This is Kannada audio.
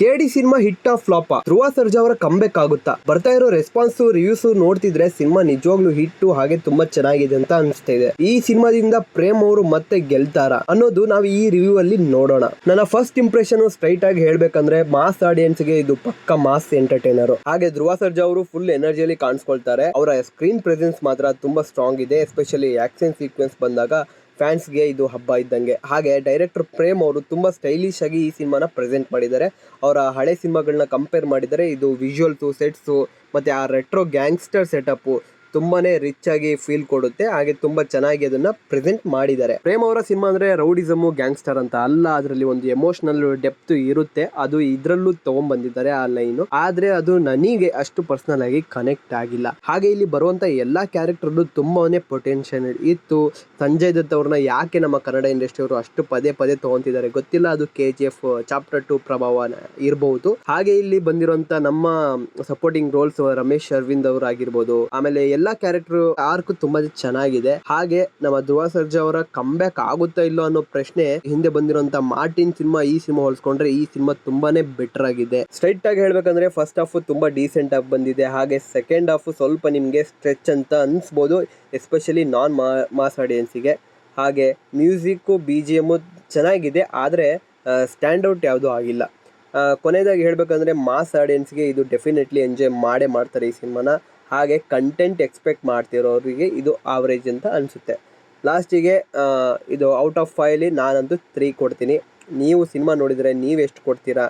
ಕೆಡಿ cinema hit of flap Dhruva Sarja ಅವರ ಕಂಬ್ಯಾಕ್ ಆಗುತ್ತಾ? ಬರ್ತಾ ಇರೋ ರೆಸ್ಪಾನ್ಸ್ ರಿವ್ಯೂಸ್ ನೋಡ್ತಿದ್ರೆ ಸಿನಿಮಾ ನಿಜವಾಗ್ಲೂ ಹಿಟ್ ಹಾಗೆ ತುಂಬಾ ಚೆನ್ನಾಗಿದೆ ಅಂತ ಅನಿಸ್ತಾ ಇದೆ. ಈ ಸಿನಿಮಾದಿಂದ ಪ್ರೇಮ್ ಅವರು ಮತ್ತೆ ಗೆಲ್ತಾರ ಅನ್ನೋದು ನಾವು ಈ ರಿವ್ಯೂ ಅಲ್ಲಿ ನೋಡೋಣ. ನನ್ನ ಫಸ್ಟ್ ಇಂಪ್ರೆಷನ್ ಸ್ಟ್ರೈಟ್ ಆಗಿ ಹೇಳ್ಬೇಕಂದ್ರೆ ಮಾಸ್ ಆಡಿಯನ್ಸ್ ಗೆ ಇದು ಪಕ್ಕ ಮಾಸ್ ಎಂಟರ್ಟೈನರ್. ಹಾಗೆ ಧ್ರುವ ಸರ್ಜಾ ಅವರು ಫುಲ್ ಎನರ್ಜಿಯಲ್ಲಿ ಕಾಣಿಸ್ಕೊಳ್ತಾರೆ. ಅವರ ಸ್ಕ್ರೀನ್ ಪ್ರೆಸೆನ್ಸ್ ಮಾತ್ರ ತುಂಬಾ ಸ್ಟ್ರಾಂಗ್ ಇದೆ. ಎಸ್ಪೆಷಲಿ ಆಕ್ಷನ್ ಸೀಕ್ವೆನ್ಸ್ ಬಂದಾಗ ಫ್ಯಾನ್ಸ್ಗೆ ಇದು ಹಬ್ಬ ಇದ್ದಂಗೆ. ಹಾಗೆ ಡೈರೆಕ್ಟರ್ ಪ್ರೇಮ್ ಅವರು ತುಂಬಾ ಸ್ಟೈಲಿಶ್ ಆಗಿ ಈ ಸಿನಿಮಾನ ಪ್ರೆಸೆಂಟ್ ಮಾಡಿದ್ದಾರೆ. ಅವರ ಹಳೆ ಸಿನಿಮಾಗಳನ್ನ ಕಂಪೇರ್ ಮಾಡಿದರೆ ಇದು ವಿಜುವಲ್ಸು, ಸೆಟ್ಸು ಮತ್ತೆ ಆ ರೆಟ್ರೋ ಗ್ಯಾಂಗ್ಸ್ಟರ್ ಸೆಟಪ್ ತುಂಬಾನೇ ರಿಚ್ ಆಗಿ ಫೀಲ್ ಕೊಡುತ್ತೆ. ಹಾಗೆ ತುಂಬಾ ಚೆನ್ನಾಗಿ ಅದನ್ನ ಪ್ರೆಸೆಂಟ್ ಮಾಡಿದ್ದಾರೆ. ಪ್ರೇಮ್ ಅವರ ಸಿನಿಮಾ ಅಂದ್ರೆ ರೌಡಿಸಮ್, ಗ್ಯಾಂಗ್ಸ್ಟರ್ ಅಂತ ಅಲ್ಲ, ಅದರಲ್ಲಿ ಒಂದು ಎಮೋಷನಲ್ ಡೆಪ್ತ್ ಇರುತ್ತೆ. ಅದು ಇದ್ರಲ್ಲೂ ತಗೊಂಡ್ ಬಂದಿದ್ದಾರೆ ಆ ಲೈನ್. ಆದ್ರೆ ಅದು ನನಗೆ ಅಷ್ಟು ಪರ್ಸನಲ್ ಆಗಿ ಕನೆಕ್ಟ್ ಆಗಿಲ್ಲ. ಹಾಗೆ ಇಲ್ಲಿ ಬರುವಂತ ಎಲ್ಲಾ ಕ್ಯಾರೆಕ್ಟರ್ ತುಂಬಾನೇ ಪೊಟೆನ್ಶಿಯಲ್ ಇತ್ತು. ಸಂಜಯ್ ದತ್ ಅವ್ರನ್ನ ಯಾಕೆ ನಮ್ಮ ಕನ್ನಡ ಇಂಡಸ್ಟ್ರಿ ಅವರು ಅಷ್ಟು ಪದೇ ಪದೇ ತಗೊಂತಿದ್ದಾರೆ ಗೊತ್ತಿಲ್ಲ. ಅದು KGF ಚಾಪ್ಟರ್ 2 ಪ್ರಭಾವ ಇರಬಹುದು. ಹಾಗೆ ಇಲ್ಲಿ ಬಂದಿರುವಂತ ನಮ್ಮ ಸಪೋರ್ಟಿಂಗ್ ರೋಲ್ಸ್ ರಮೇಶ್ ಅರವಿಂದ್ ಅವರು ಆಗಿರ್ಬೋದು, ಆಮೇಲೆ ಎಲ್ಲಾ ಕ್ಯಾರೆಕ್ಟರ್ ಆರ್ಕ್ ತುಂಬಾ ಚೆನ್ನಾಗಿದೆ. ಹಾಗೆ ನಮ್ಮ ಧ್ರುವ ಸರ್ಜಾ ಅವರ ಕಂಬ್ಯಾಕ್ ಆಗುತ್ತಾ ಇಲ್ಲೋ ಅನ್ನೋ ಪ್ರಶ್ನೆ. ಹಿಂದೆ ಬಂದಿರುವಂತ ಮಾರ್ಟಿನ್ ಸಿನಿಮಾ ಈ ಸಿನಿಮಾ ಹೋಲಿಸ್ಕೊಂಡ್ರೆ ಈ ಸಿನಿಮಾ ತುಂಬಾನೇ ಬೆಟರ್ ಆಗಿದೆ. ಸ್ಟ್ರೈಟ್ ಆಗಿ ಹೇಳ್ಬೇಕಂದ್ರೆ ಫಸ್ಟ್ ಹಾಫ್ ತುಂಬಾ ಡೀಸೆಂಟ್ ಆಗಿ ಬಂದಿದೆ. ಹಾಗೆ ಸೆಕೆಂಡ್ ಹಾಫ್ ಸ್ವಲ್ಪ ನಿಮ್ಗೆ ಸ್ಟ್ರೆಚ್ ಅಂತ ಅನ್ಸ್ಬೋದು, ಎಸ್ಪೆಷಲಿ ನಾನ್ ಮಾಸ್ ಆಡಿಯನ್ಸಿಗೆ. ಹಾಗೆ ಮ್ಯೂಸಿಕ್ BGM ಚೆನ್ನಾಗಿದೆ, ಆದರೆ ಸ್ಟ್ಯಾಂಡ್ ಔಟ್ ಯಾವುದೂ ಆಗಿಲ್ಲ. ಕೊನೆಯದಾಗಿ ಹೇಳ್ಬೇಕಂದ್ರೆ ಮಾಸ್ ಆಡಿಯನ್ಸ್ಗೆ ಇದು ಡೆಫಿನೆಟ್ಲಿ ಎಂಜಾಯ್ ಮಾಡ್ತಾರೆ ಈ ಸಿನಿಮಾನ. ಹಾಗೆ ಕಂಟೆಂಟ್ ಎಕ್ಸ್ಪೆಕ್ಟ್ ಮಾಡ್ತಿರೋರಿಗೆ ಇದು ಆವರೇಜ್ ಅಂತ ಅನಿಸುತ್ತೆ. ಲಾಸ್ಟಿಗೆ ಇದು ಔಟ್ ಆಫ್ 5 ನಾನಂತೂ 3 ಕೊಡ್ತೀನಿ. ನೀವು ಸಿನಿಮಾ ನೋಡಿದರೆ ನೀವು ಎಷ್ಟು ಕೊಡ್ತೀರಾ?